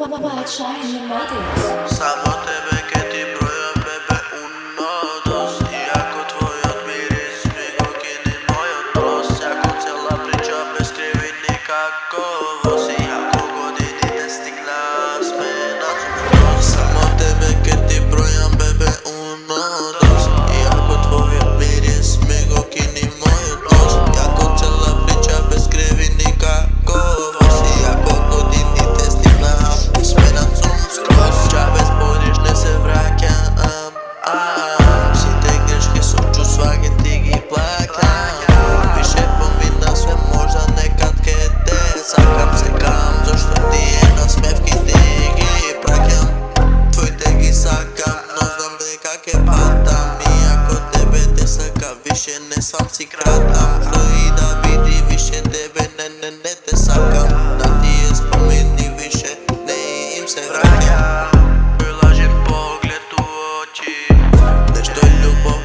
White shiny ladies. Само тебе ке ти бројам, бебе, uno, dos. Иако твојот мирис ми го кини мојот нос. Јако цела прича без криви никако воз. Иако годините стигнаа сме на скроз. Само тебе ке ти бројам, бебе, uno, dos. Иако твојот мирис ми го кини мојот нос. Јако цела прича без криви никако воз. Иако годините стигнаа сме на скроз. Џабе збориш, не се враќам. Сите грешки сум чувства ке ти ги плаќам. Више помина све, можда некад ке те сакам. Секам зашто ти насмевки ти ги праќам. Твоите ги сакам, но знам дека ке патам. Иако тебе те сакам, више не свам си кратам. Кој да види више тебе, не те сакам. Да тие спомени више не им се враќам. Лажен поглед у очи, нешто љубов,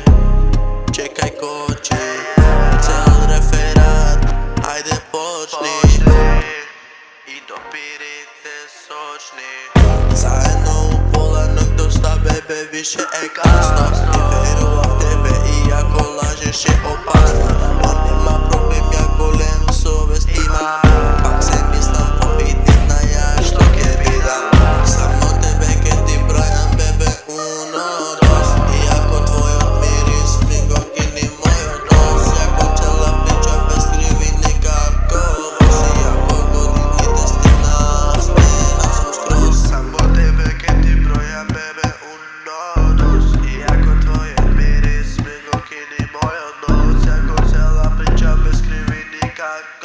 чекај кочи. Цел реферат, ајде почни. И допирите сочни. Заедно у пола ног доста, бебе, више е касно. Не верував тебе, иако лажеш е опасно. Но нема проблем, ја голем совест имам. Пак се мислам победник на ја што ке видам. Само тебе ке ти бројам, бебе, uno, dos. Иако твојот мирис ми го кини мојот нос. Јако цела прича без криви никако воз. Иако годините стигнаа сме на скроз. Само тебе ке ти бројам, бебе, uno, dos. Иако твојот мирис ми го кини мојот нос. Јако цела прича без криви никако